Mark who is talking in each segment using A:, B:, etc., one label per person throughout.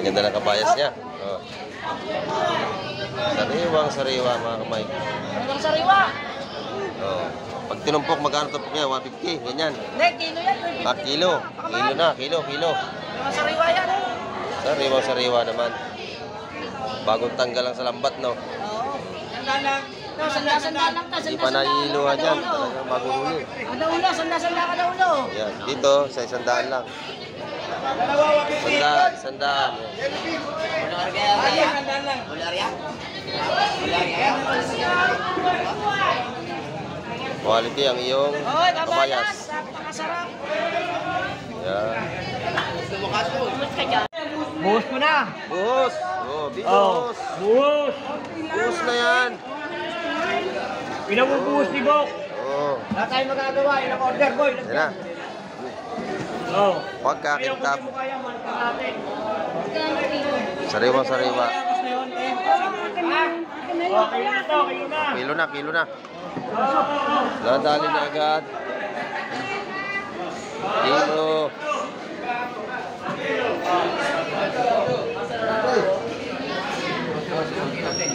A: Ganda ng kabayas niya. Oh. Sariwang-sariwa mga kamay.
B: Sariwang-sariwa.
A: Oh. Pag tinumpok, magkano tumpok niya? 150, ganyan.
B: Hindi, kilo yan.
A: Kilo. Kilo na, kilo.
B: Sariwa yan.
A: Sariwang-sariwa naman. Bagong tanggal lang sa lambat, no?
B: Oo. Sanda lang ta.
A: Hindi pa naiiluhan dyan. Talagang bagong huli.
B: Kada ulo, sanda kada ulo.
A: Yan. Dito, sa 100 lang. 100. Quality ang iyong kabayas.
B: Napakasarap.
A: Yan.
B: Buhos mo na.
A: Buhos. Oh, binos.
B: Buhos.
A: Buhos na yan.
B: Pinabubuhos ni Bok.
A: Oh.
B: Wala tayong magagawa. Ilang order, boy.
A: Yan na.
B: Oh.
A: Pagkakintab. Sariwa-sariwa. Kilo na. Dadali na agad. Kilo.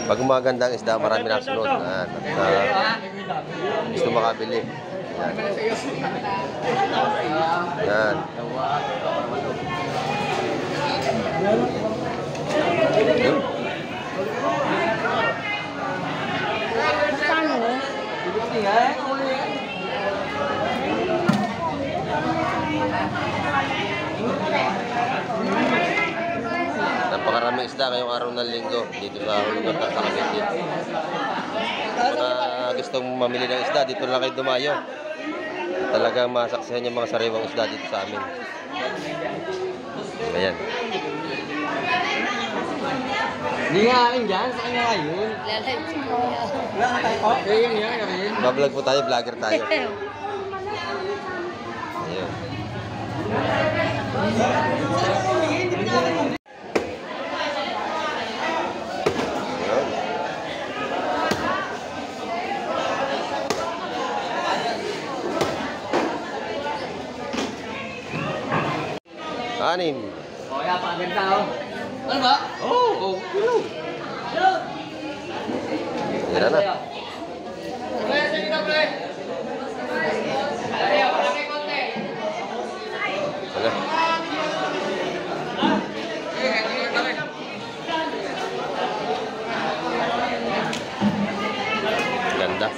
A: Pag maganda ang isda, marami na sunod. Gusto makabili. Yan. Napakaraming isda ngayong araw ng linggo dito sa Hulugan at Cavite. Mga gustong mamili ng isda, dito lang kayo dumayo. Talagang masaksihan yung mga sariwang isda dito sa amin. Ayan.
B: Hindi nga akin dyan, sa kanya ngayon.
A: Bablog po tayo, vlogger tayo. Ayan. Anim.
B: O, kaya paganda o. Ano ba? Oo.
A: Tira na. Wala. Ganda.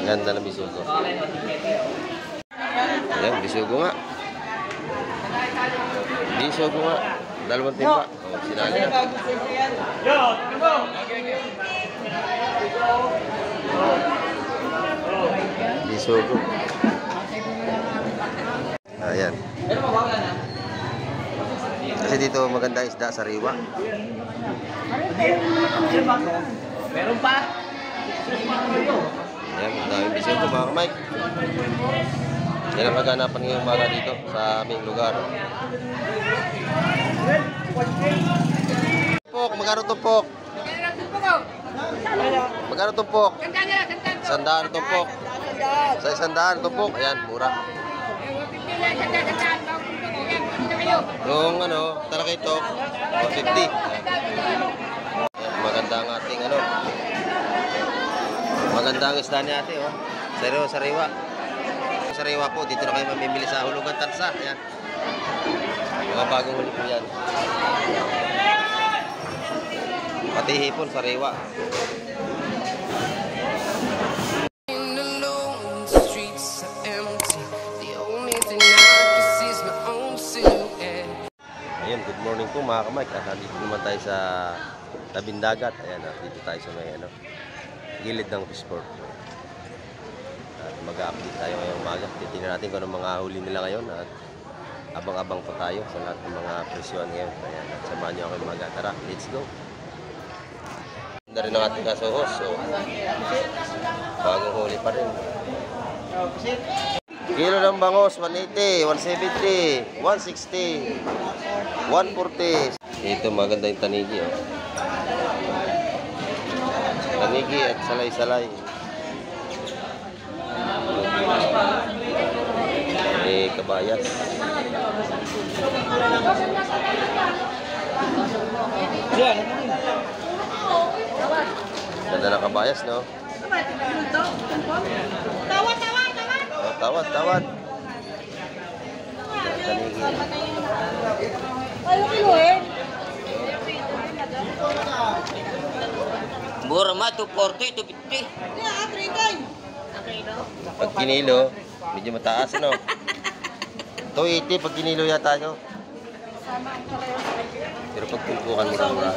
A: Ganda ng bisugo. Ayan, bisugo nga. Bisugo nga. Dalawang timba. O, sinali na. Bisugo. Ayan. Kasi dito maganda isda sariwa.
B: Meron pa?
A: Ayan, daming bisugo mga kamay. Yan ang kaganapan ngayong umaga dito sa aming lugar. Tumpok, magkano tumpok? Magkano tumpok? 100 tumpok. Sa 100 tumpok, ayan, mura. Yung ano, talakay ito, 150. Maganda ang ating ano. Maganda ang isda ni ate, oh. Sariwa. Sariwa po, dito na kayo mamimili sa Hulugan Tansa. Ayan. Mga bagong huli po yan. Pati hipon, sariwa. Ayan, good morning po mga kamay. Nandito naman tayo sa tabing dagat. Ayan, dito tayo sa may ano, gilid ng fishport. Mag-update tayo ngayong umaga. Titingnan natin kung anong mga huli nila ngayon at abang-abang pa tayo sa lahat ng mga presyon ngayon. Ayan, at samahan nyo ako yung umaga. Tara, let's go! Ganda rin ang ating kasuhos. So, bagong huli pa rin. Kilo ng bangos, 180, 170, 160, 140. Ito maganda yung tanigi, oh. Tanigi at salay-salay. Kabayas. Ganda ng kabayas, no?
C: Tawad, tawad, tawad.
A: Oh, tawad, tawad. Tanigi.
C: Ayaw kiluhin.
B: Mura ma, 240, 250.
C: Yeah, trigay.
A: Pag kinilo, medyo mataas, ano? 280 pag kinilo yata nyo. Pero pag tumpukan mo mura.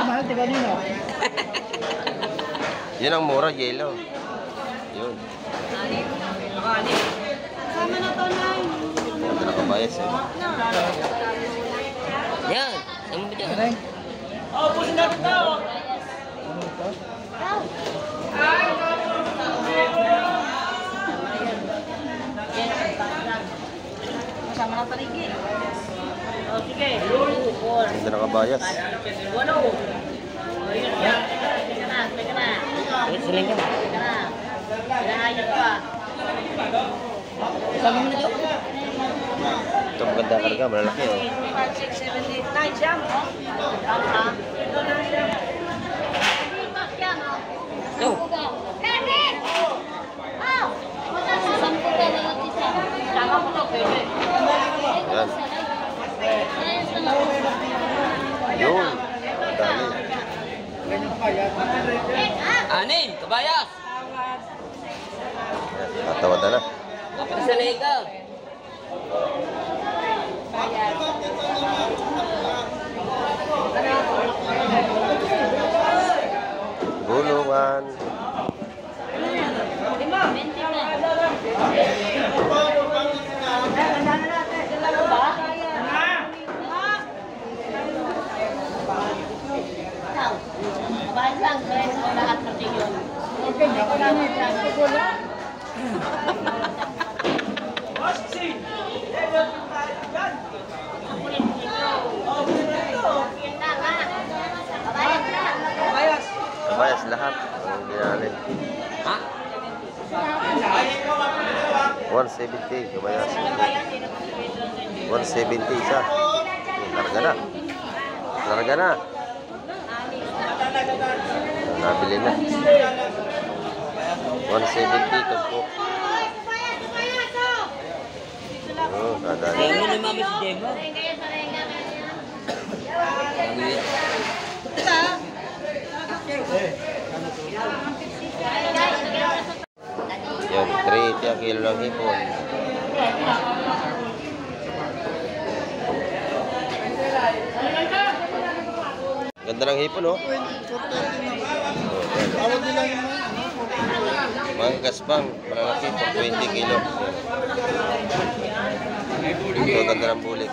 C: Mahal, tiga nino.
A: Yun ang mura, yelo. Yun.
C: Sama na to, Nay.
A: Ganda ng kabayas, eh.
B: Yan, sama mo dyan.
C: Sama na paligi. Oh, sige.
A: Ganda ng kabayas.
B: Siling ka. Sama mo na dyan.
A: Ito maganda karga, malalaki, oh.
C: 5, 6, 7, 8, 9 siya.
B: Yo.
A: Yan. Yun. Dali.
B: Anin, kabayas.
A: Tatawad na na.
B: Kapit sa lega.
A: Gulungan. Kabayas lahat. Ang ginalin.
B: Ha?
A: 170 kabayas. 170 isa. Larga na. Larga na. Nabili na. 170 tumpok. Oh, kadali.
B: Demo ni mami si Demo.
A: Yan, 380 ang kilo ng hipon. Ganda ng hipon, oh. Mga gaspang, malalaki po, 20 kilo. Ito, ganda ng bulik.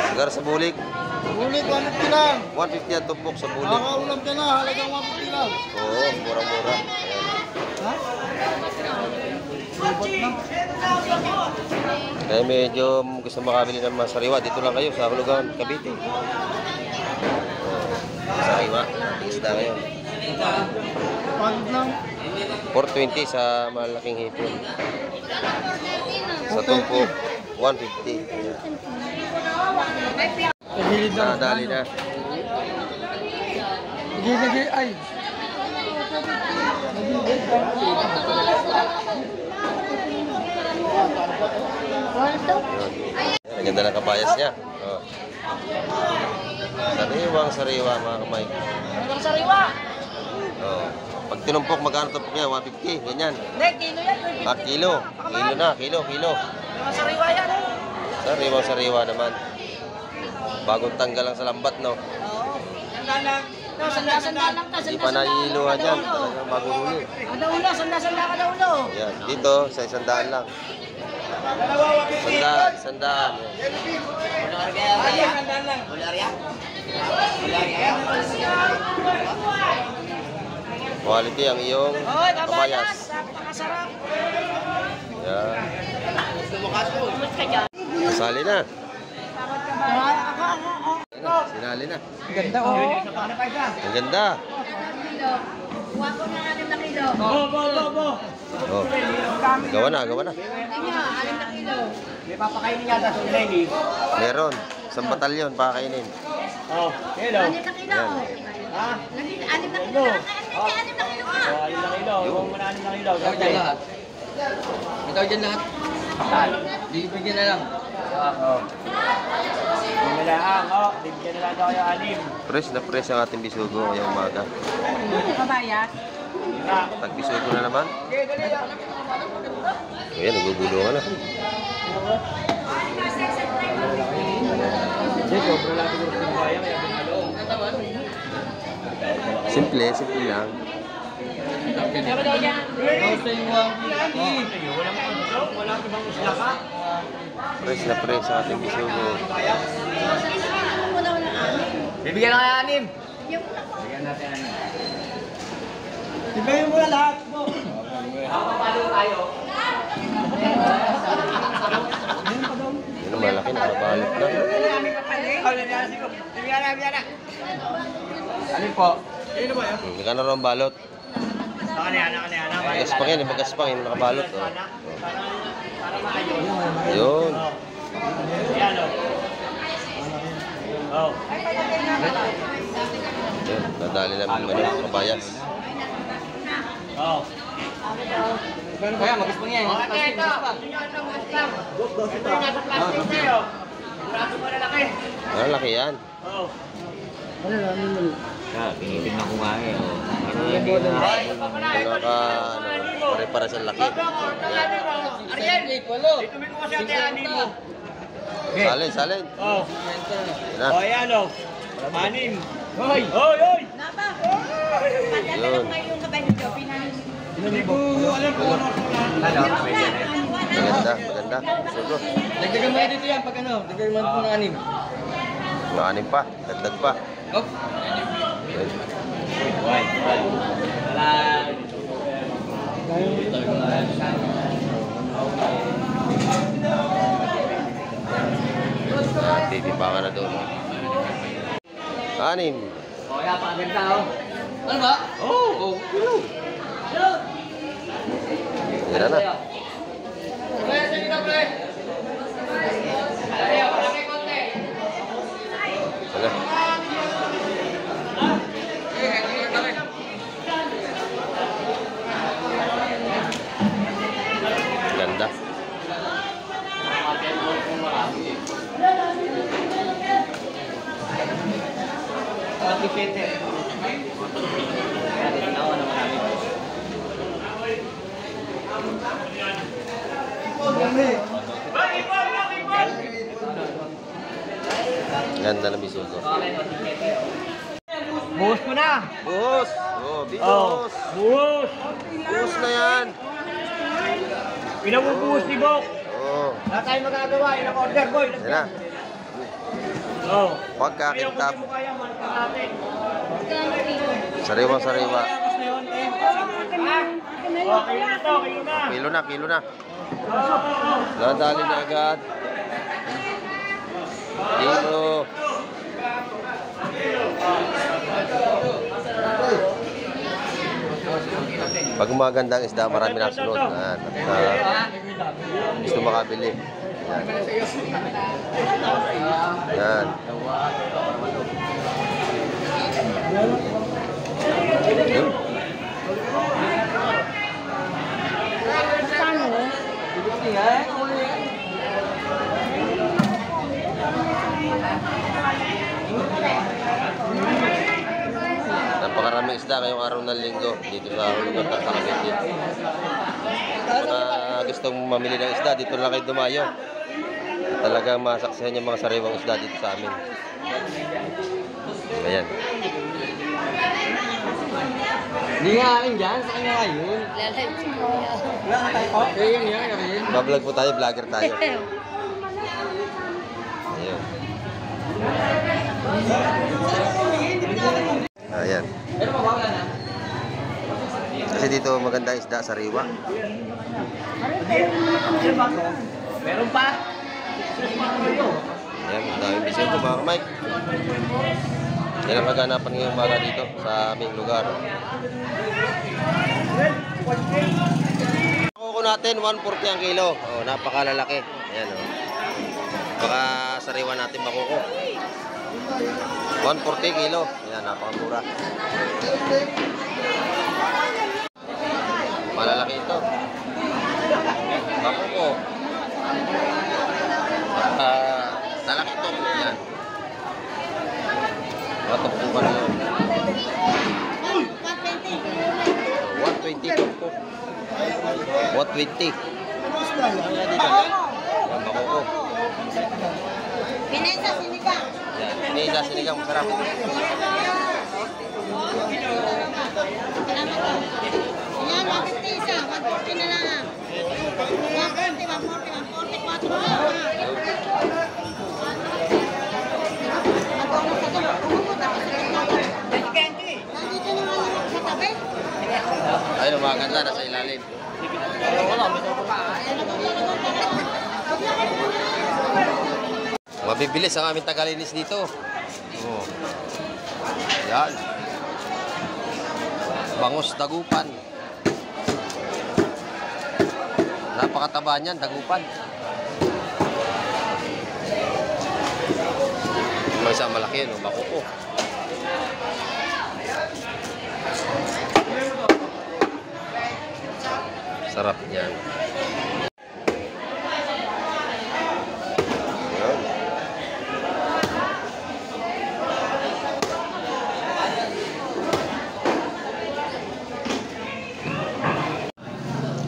A: Sigara sa bulik.
D: Bulit, 150 lang.
A: 150 ang tumpok sa bulik.
D: Nakaulam ka na, halagang 150 lang.
A: Oo, mura-mura. Ayan.
D: Ha? Lubot na.
A: Kaya medyo gusto makabili ng mga sariwa. Dito lang kayo sa Hulugan, Cavite. Sariwa, isda ngayon.
D: Pagod lang.
A: 420 sa malaking hipon. Sa tumpok, 150. Ayan.
D: Pagilid lang.
A: Nadali na.
D: Pagilid, ay.
A: Ang ganda ng kabayas niya. Oh. Sariwang sariwa mga kamay.
C: Ang sariwa.
A: Oh. Pag tinumpok, magkano tumpok niya? 150, ganyan.
C: Hindi, kilo yan.
A: Ah, kilo. Kilo na, kilo.
C: Ang sariwa yan.
A: Sariwang sariwa naman. Bagong tanggal lang sa lambat, no?
C: Oo. Sanda-sanda lang ka.
A: Hindi pa naiiluhan yan. Talagang bagong huli.
C: Kada ulo, sanda-sanda kada ulo.
A: Yan. Dito, sa 100 lang. 100. Quality ang iyong
C: Oy, kabayas.
A: kabayas.
C: Napakasarap.
A: Yan.
C: Umus ka dyan.
A: Kasali na.
C: Tawad ka ba?
A: Sinali na.
B: Ganda oh.
A: Ang ganda.
C: Kuha ko ng 6 na kilo.
A: Oh. Gawa na, gawa na.
C: Hindi nga, 6 na kilo.
B: May papakainin yata sa Lenny.
A: Meron. Isang batalyon pakakainin.
B: Oh, hello.
C: 6 na kilo.
B: Ha?
C: 6 na kilo. 6 na kilo nga.
B: Oh, 6 na kilo. Huwag mo na 6 na kilo.
D: Ikaw dyan lahat. Ikaw dyan lahat. Bibigyan na lang.
B: Oh. Bibigyan na lang. Oh, bibigyan na lang daw kayo 6.
A: Fresh na fresh ang ating bisugo ngayong umaga.
C: Kabayas.
A: Tagbisugo na naman. Ayan, nagugulungan na.
B: Sobrang lang siguro kung kaya. Kaya pinalo.
A: Simple, simple lang.
C: Pero daw dyan.
B: Wala ka bang usla ka?
A: Fresh na fresh ang ating bisugo.
C: Muna ko ng 6.
B: Bibigyan na kaya 6.
C: Yung
B: Bigyan natin 6. Bibigyan mo na lahat mo. Papalo tayo.
A: Yun ang malaki, nakabalot na.
B: Alin po? Sino ba yan?
A: Hindi ka na rin balot.
B: Nakaniyan.
A: Magaspang yan, magaspang yung nakabalot. Oh.
B: Para maayos.
A: Yun.
B: Ayan o. Oh.
A: Yun, nadali namin yung kabayas.
B: Oh.
D: Kaya mag-ispang yan.
B: Ito. Ito yung nasa plastic na yun. Braso mo na laki.
A: Ah, laki yan.
B: Oh.
E: Tinitingnan ko nga eh.
A: Naka, pare-para sa laki.
B: Ariel! Ito may ko kasi ate ani mo.
A: Salin, salin.
B: Oh.
A: Yan na.
B: Oh, ayan o. 6. Hoy! Hoy!
C: Napa. Padala lang ngayon kabay nito.
B: Hindi ko alam kung ano
A: Maganda, maganda. Bisugo.
D: Dagdagan mo na dito yan pag ano. Dagdagan mo ng 6.
A: Nakanim pa, dagdag pa.
D: Oh.
A: Yun. Titipangan na doon. 6.
B: Oh, yan, paganda o.
D: Ano ba?
B: Oh!
A: Yan na. Wala. Ganda. Ganda na bisugo.
B: Buhos mo na!
A: Buhos! Oh,
B: Oh!
A: bigos!
B: Buhos!
A: Buhos na yan!
B: Pinabubuhos ni Bok!
A: Oh,
B: Wala tayong magagawa. Ilang-order, boy.
A: yan na.
B: Oh.
A: Pagkakintab.
B: Hindi mo kaya, manipang natin.
A: Sariwa-sariwa.
B: Oh, kayo na to, kayo na.
A: Kilo na. Nadali na agad. Kilo. Pag magandang isda, marami na sunod. At gusto makabili. Yan. Yun. Napakaraming isda ngayong araw ng linggo dito sa lugar sa Cavite. Mga gustong mamili ng isda, dito lang kayo dumayo. Talagang masaksihan yung mga sariwang isda dito sa amin. Ayan.
D: Hindi nga akin dyan. Sa kanya ngayon. Kaya yun yan.
A: Bablog po tayo, vlogger tayo. Ayun. Ayan.
D: Pero mabawala na.
A: Kasi dito maganda isda, sariwa.
B: Meron pa?
A: Ayan, daming bisyo ito mga kamay. Yan ang kaganapan ngayong umaga dito sa aming lugar. Kuko natin, 140 ang kilo. Oh, napakalalaki. Ayan, oh. Baka sariwa natin makuko. 140 kilo. Ayan, napakamura. Malalaki ito. Makuko. Lalaki ito. Ayan. Matapukan na yun. 120 po. 120. Ang makuko.
C: Pinesa, sinigang.
A: Yan. Pinesa, sinigang. Masarap.
C: Yan, 150 isa. 140 na lang. 140, 140, 140, 4 na lang. Nandito naman lang sa tabi.
A: Ayun, maganda. Nasa ilalim. Mabibilis ang aming tagalinis dito. Oh. Yan. Bangus dagupan. Napakataba niyan, dagupan. May isang malaki yun, makuko. Sarap niyan. Ayan.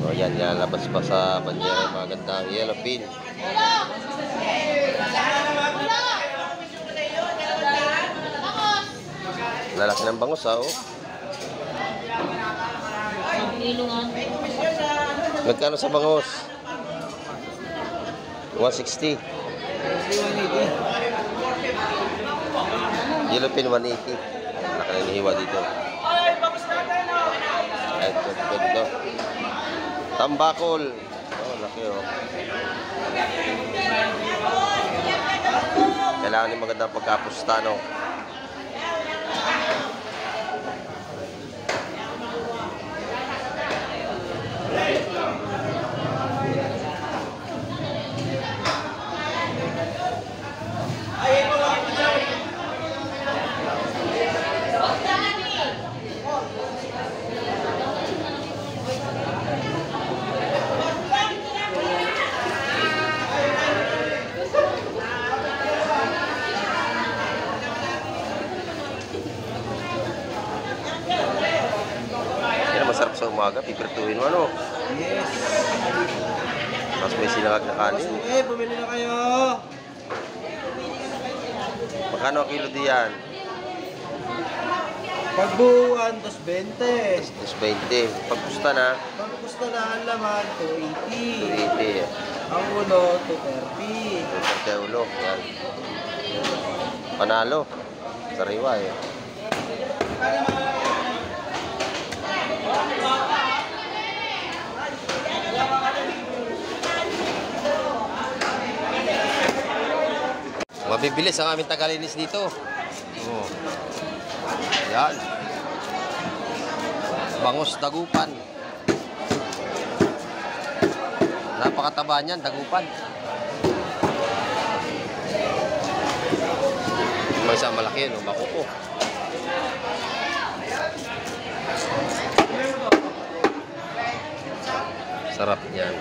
A: O yan, lalabas pa sa banyera yung magandang yellowfin. Lalaki ng bangus ha, oh. Magkano sa bangus? 160. Yellowfin 180. Laki na hiwa dito. Ito, ito. Tambakol. Oh, laki oh. Kailangan yung magandang pagkapusta, no? Masarap sa umaga, pipirtuhin mo ano?
B: Yes.
A: Mas may sinangag na kanin.
B: Bumili na kayo.
A: Magkano ang kilo diyan?
B: Pagbuuan, 220.
A: 20. Pagpusta na,
B: Pagpusta na ang laman, 280.
A: 280.
B: Ang ulo, 230.
A: Pagkakaya ulo. Yan. Panalo. Sariwa eh. Mabibilis ang aming tagalinis dito. Oh. Yan. Bangus dagupan. Napakataba niyan, dagupan. May isang malaki yun, makuko. Sarap niyan.